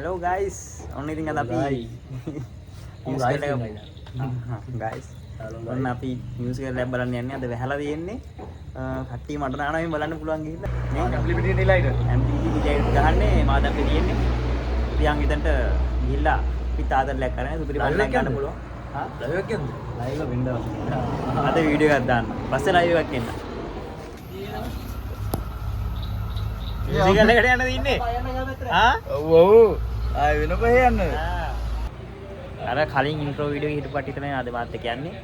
Hello guys, only thing ada api musical guys. ඔන්න අපි musical lab බලන්න යන්නේ. අද වැහලා තියෙන්නේ. කට්ටිය මට නානවා මේ බලන්න පුළුවන් ගිහිල්ලා. මේ amplifier delight ගහන්නේ මාදම්පේ තියෙන්නේ. පියන් ඉදන්ට ගිහිල්ලා අපි තාදරලයක් කරන්නේ සුපිරි බලන්න ගන්න පුළුවන්. හා live එකක් යන්නේ. live එක වෙන්නවා. අද වීඩියෝ එකක් දාන්න. පස්සේ live එකක් එන්න. musical එකට යන්න දින්නේ. හා? ඔව් ඔව්. ආයෙ වෙන කොහේ යන්නද? අර කලින් ඉන්ට්‍රෝ වීඩියෝ එක හිටපු කට්ටිය තමයි අද මාත් එක්ක යන්නේ.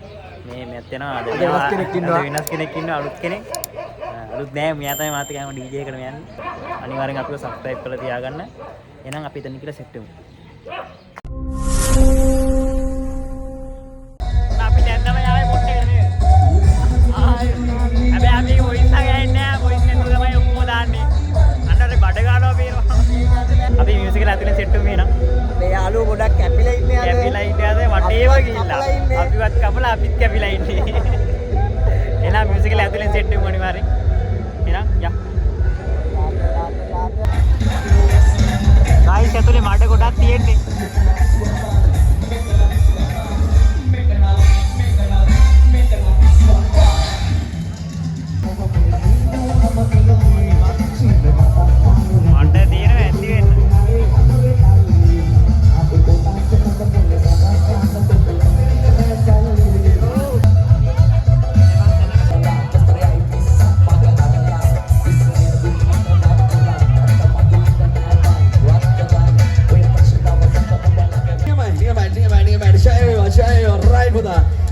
මේ මෙත් වෙනවා අද වෙනස් කෙනෙක් ඉන්නවා අලුත් කෙනෙක්. අලුත් නෑ මෙයා තමයි මාත් එක්ක යම DJ එකටම යන්නේ. අනිවාර්යෙන් අපිව subscribe කරලා තියාගන්න. එහෙනම් අපි එතන කියලා සෙට් වෙමු. අපි දැන් තමයි ආවේ පොට්ටේ නේ. හැබැයි අපි වොයිස් එක ගන්නේ නෑ. වොයිස් එක තමයි ඔක්කොම දාන්නේ. අන්නරේ බඩ ගන්නවා පේනවා. අපි මියුසික් එක ඇතුලේ සෙට් වෙමු එහෙනම්. මේ යාළුවෝ ගොඩක් කැපිලා ඉන්නේ අද. කැපිලා ඉන්නේ අද වටේව ගිහිල්ලා. අපිවත් කපලා අපිත් කැපිලා ඉන්නේ. එහෙනම් මියුසික් එක ඇතුලේ සෙට් වෙමු අනිවාර්යෙන්. එහෙනම් යා. ගායිස් ඇතුලේ මඩ ගොඩක් තියෙන්නේ.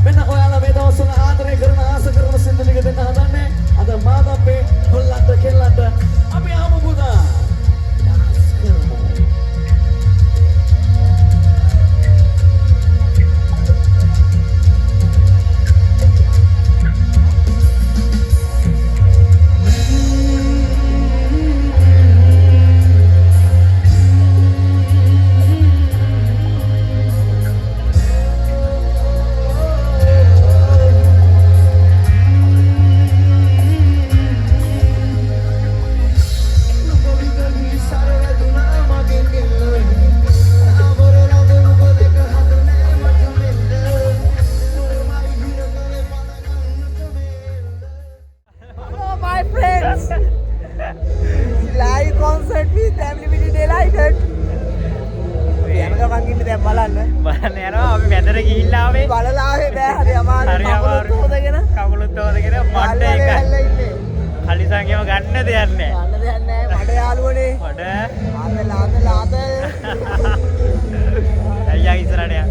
Mennä ojalla vetosulla Aatari karena asa karena sendiri kita nahanne ada maadappe hullata kellata අපි ආමු පුතා ඩාන්ස් කරමු live concert with Amplifier Delighted. යනක මං ඉන්නේ දැන් බලන්න. බලන්න යනවා අපි මැදට ගිහිල්ලා ආවේ. බලලා ආවේ බෑ හරි අමාරු. කකුලුත් හොදගෙන මඩ එකයි. කලිසංගෙම ගන්න දෙයක් නැහැ. ගන්න දෙයක් නැහැ. මඩ යාළුවනේ. මඩ. ආතල්. අයියා ඉස්සරහට යන්න.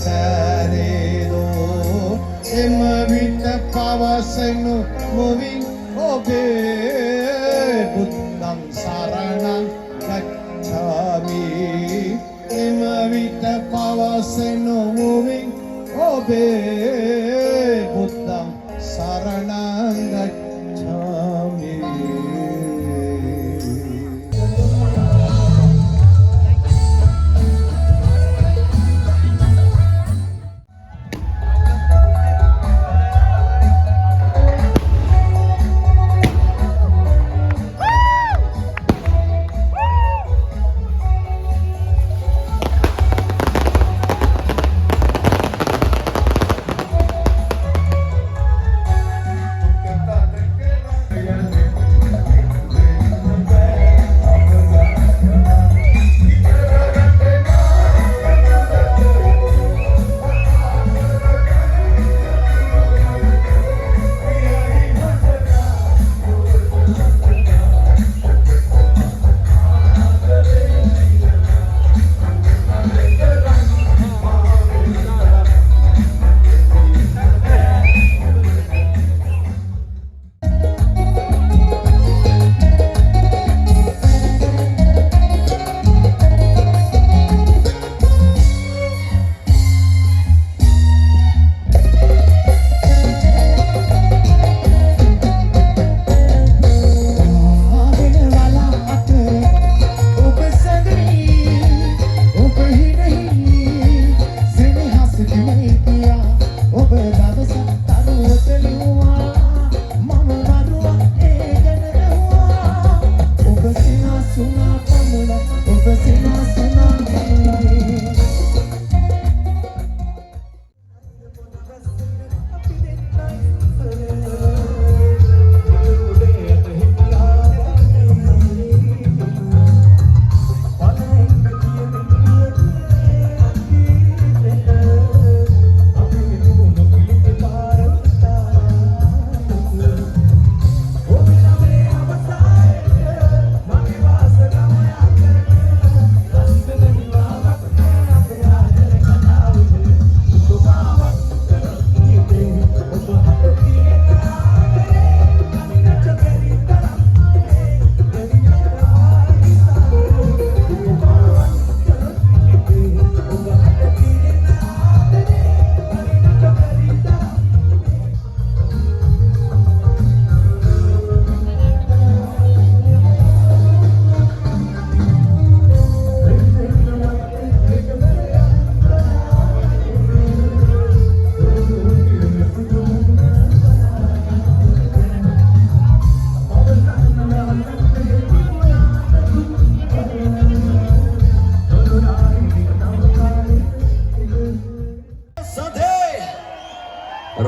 පැරේදෝ එම විට පවසනු මුවින් ඔබේ බුද්ධං සරණං ගච්ඡාමි එම විට පවසනු මුවින් ඔබේ බුද්ධං සරණං ගච්ඡාමි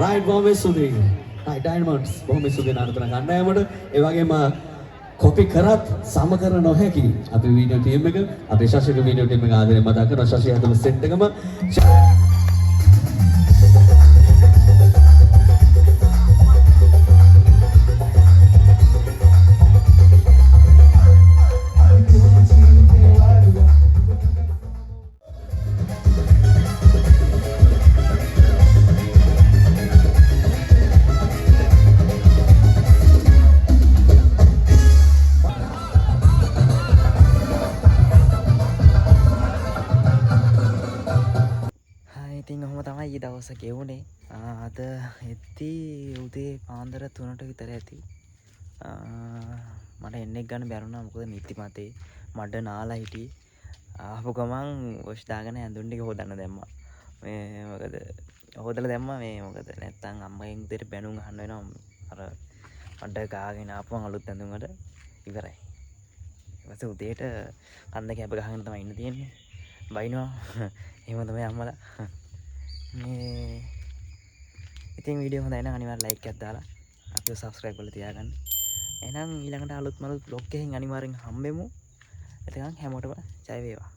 රයිට් බොහොම ස්තුතියි. රයිට් ඩයමන්ඩ්ස් බොහොම ස්තුතියි නානතන කණ්ඩායමට. ඒ වගේම කොපි කරත් සම කර නොහැකි අපේ වීඩියෝ ටීම් එක අපේ ශාස්ත්‍රීය වීඩියෝ ටීම් එක ආදරෙන් මතක් කරනවා. ශාස්ත්‍රීය හදම සෙට් එකම ඉතින් ඔහොම තමයි ඊ දවස ගෙවුනේ. අද එද්දී උදේ පාන්දර 3ට විතර ඇති. මට එන්නෙක් ගන්න බැරුණා මොකද නිතිමතේ මඩ නාලා හිටියේ. ආපු ගමන් වොෂ් දාගෙන ඇඳුම් ටික හොදන්න දැම්මා. මේ මොකද හොදලා දැම්මා මේ මොකද නැත්තම් අම්මගෙන් උදේට බැනුම් අහන්න වෙනවා. අර මඩ ගාගෙන ආපුවම අලුත් ඇඳුම් වල ඉවරයි. ඊට පස්සේ උදේට කන්ද කැප ගහගෙන තමයි ඉන්න තියෙන්නේ. බයිනවා. එහෙම තමයි අම්මලා. මේ ඉතින් වීඩියෝ හොඳයි නම් අනිවාර්යෙන් ලයික් එකක් දාලා අපිව සබ්ස්ක්‍රයිබ් කරලා තියාගන්න. එහෙනම් ඊළඟට අලුත් මලුත් බ්ලොග් එකකින් අනිවාර්යෙන් හම්බෙමු. එතකන් හැමෝටම ජය වේවා.